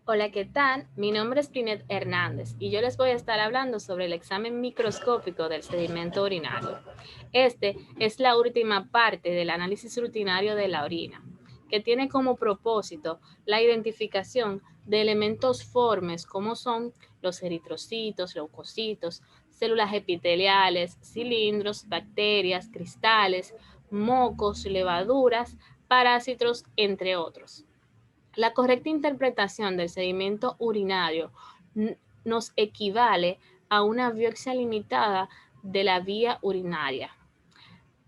Hola, ¿qué tal? Mi nombre es Plinet Hernández y yo les voy a estar hablando sobre el examen microscópico del sedimento urinario. Este es la última parte del análisis rutinario de la orina, que tiene como propósito la identificación de elementos formes como son los eritrocitos, leucocitos, células epiteliales, cilindros, bacterias, cristales, mocos, levaduras, parásitos, entre otros. La correcta interpretación del sedimento urinario nos equivale a una biopsia limitada de la vía urinaria.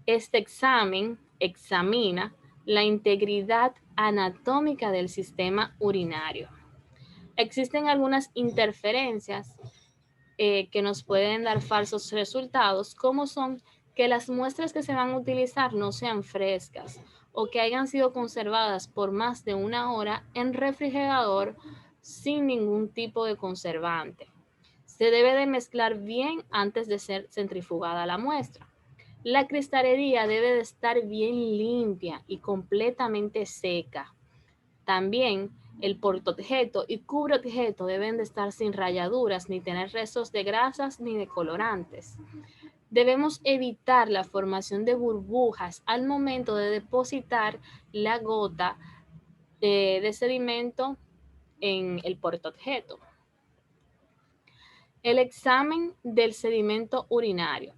Este examen examina la integridad anatómica del sistema urinario. Existen algunas interferencias que nos pueden dar falsos resultados, como son que las muestras que se van a utilizar no sean frescas o que hayan sido conservadas por más de una hora en refrigerador sin ningún tipo de conservante. Se debe de mezclar bien antes de ser centrifugada la muestra. La cristalería debe de estar bien limpia y completamente seca. También el portaobjeto y cubreobjeto deben de estar sin rayaduras, ni tener restos de grasas ni de colorantes. Debemos evitar la formación de burbujas al momento de depositar la gota de sedimento en el portaobjeto. El examen del sedimento urinario.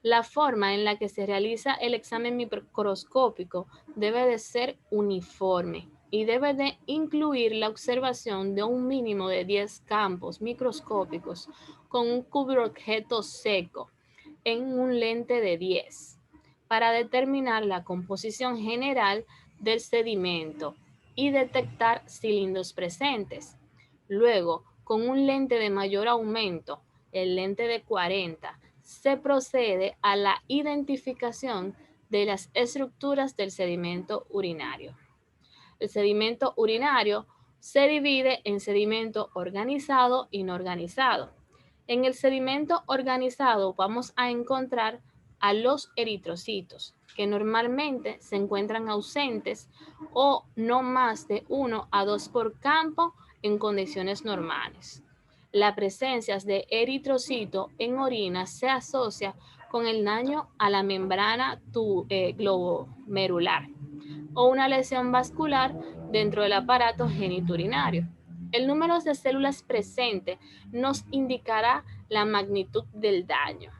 La forma en la que se realiza el examen microscópico debe de ser uniforme y debe de incluir la observación de un mínimo de 10 campos microscópicos con un cubreobjeto seco en un lente de 10 para determinar la composición general del sedimento y detectar cilindros presentes. Luego, con un lente de mayor aumento, el lente de 40, se procede a la identificación de las estructuras del sedimento urinario. El sedimento urinario se divide en sedimento organizado y no organizado. En el sedimento organizado vamos a encontrar a los eritrocitos, que normalmente se encuentran ausentes o no más de 1 a 2 por campo en condiciones normales. La presencia de eritrocito en orina se asocia con el daño a la membrana glomerular o una lesión vascular dentro del aparato genitourinario. El número de células presente nos indicará la magnitud del daño.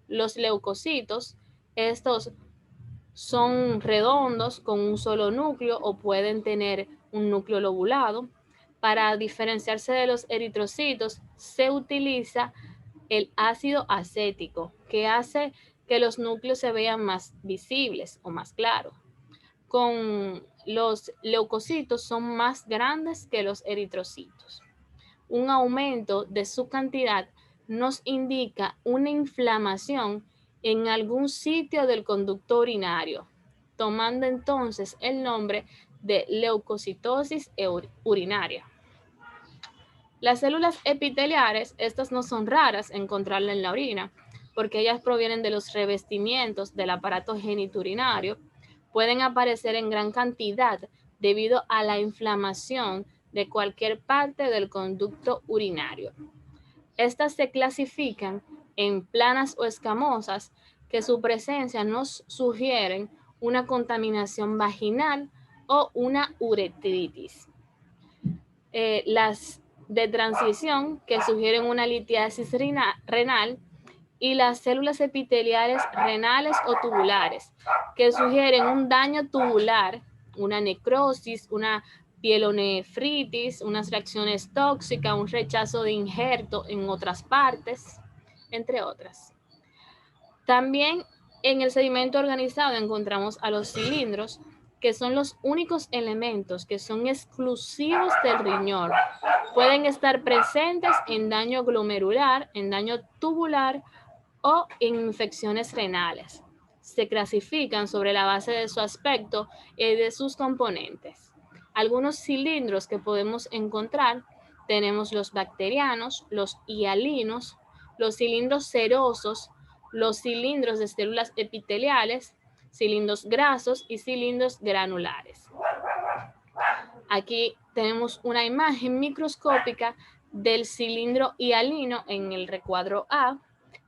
Los leucocitos, estos son redondos con un solo núcleo o pueden tener un núcleo lobulado. Para diferenciarse de los eritrocitos se utiliza el ácido acético, que hace que los núcleos se vean más visibles o más claros. Con los leucocitos son más grandes que los eritrocitos. Un aumento de su cantidad nos indica una inflamación en algún sitio del conducto urinario, tomando entonces el nombre de leucocitosis urinaria. Las células epiteliares, estas no son raras encontrarlas en la orina, porque ellas provienen de los revestimientos del aparato genitourinario, pueden aparecer en gran cantidad debido a la inflamación de cualquier parte del conducto urinario. Estas se clasifican en planas o escamosas, que su presencia nos sugieren una contaminación vaginal o una uretritis. Las de transición, que sugieren una litiasis renal, y las células epiteliales renales o tubulares, que sugieren un daño tubular, una necrosis, una pielonefritis, unas reacciones tóxicas, un rechazo de injerto en otras partes, entre otras. También en el sedimento organizado encontramos a los cilindros, que son los únicos elementos que son exclusivos del riñón. Pueden estar presentes en daño glomerular, en daño tubular o en infecciones renales. Se clasifican sobre la base de su aspecto y de sus componentes. Algunos cilindros que podemos encontrar tenemos los bacterianos, los hialinos, los cilindros serosos, los cilindros de células epiteliales, cilindros grasos y cilindros granulares. Aquí tenemos una imagen microscópica del cilindro hialino en el recuadro A.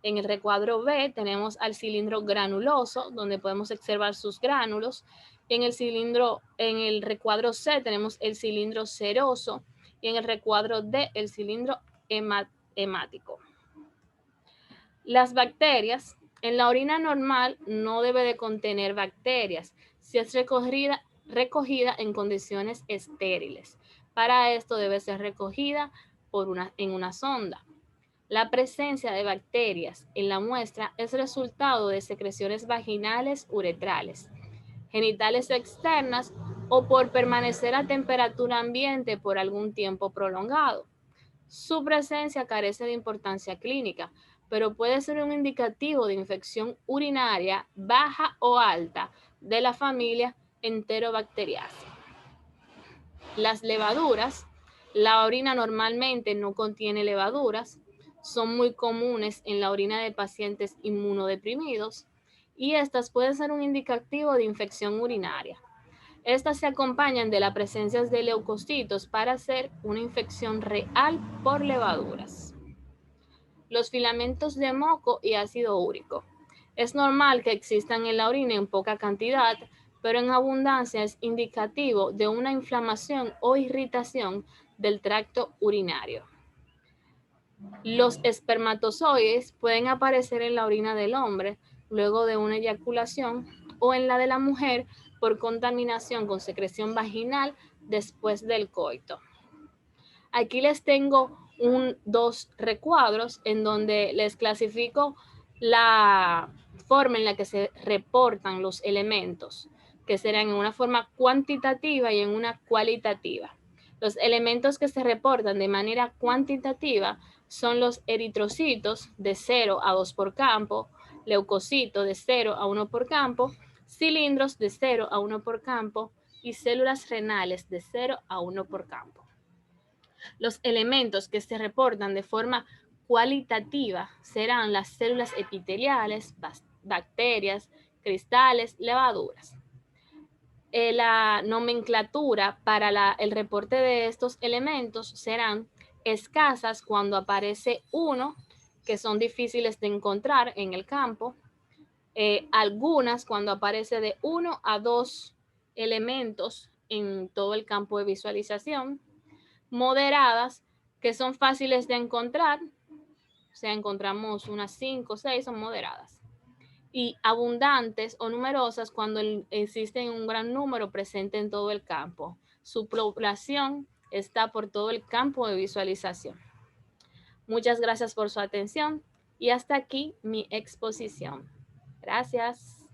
En el recuadro B tenemos al cilindro granuloso, donde podemos observar sus gránulos. En el recuadro C tenemos el cilindro seroso y en el recuadro D el cilindro hemático. Las bacterias, en la orina normal no debe de contener bacterias si es recogida en condiciones estériles. Para esto debe ser recogida en una sonda. La presencia de bacterias en la muestra es resultado de secreciones vaginales uretrales, genitales externas o por permanecer a temperatura ambiente por algún tiempo prolongado. Su presencia carece de importancia clínica, pero puede ser un indicativo de infección urinaria baja o alta de la familia Enterobacteriaceae. Las levaduras, la orina normalmente no contiene levaduras, son muy comunes en la orina de pacientes inmunodeprimidos y estas pueden ser un indicativo de infección urinaria. Estas se acompañan de la presencia de leucocitos para hacer una infección real por levaduras. Los filamentos de moco y ácido úrico. Es normal que existan en la orina en poca cantidad, pero en abundancia es indicativo de una inflamación o irritación del tracto urinario. Los espermatozoides pueden aparecer en la orina del hombre luego de una eyaculación o en la de la mujer por contaminación con secreción vaginal después del coito. Aquí les tengo dos recuadros en donde les clasifico la forma en la que se reportan los elementos, que serán en una forma cuantitativa y en una cualitativa. Los elementos que se reportan de manera cuantitativa son los eritrocitos de 0 a 2 por campo, leucocitos de 0 a 1 por campo, cilindros de 0 a 1 por campo y células renales de 0 a 1 por campo. Los elementos que se reportan de forma cualitativa serán las células epiteliales, bacterias, cristales, levaduras. La nomenclatura para el reporte de estos elementos serán escasas cuando aparece uno, que son difíciles de encontrar en el campo, algunas cuando aparece de 1 a 2 elementos en todo el campo de visualización, moderadas, que son fáciles de encontrar, o sea, encontramos unas 5 o 6, son moderadas, y abundantes o numerosas cuando existen un gran número presente en todo el campo. Su población está por todo el campo de visualización. Muchas gracias por su atención y hasta aquí mi exposición. Gracias.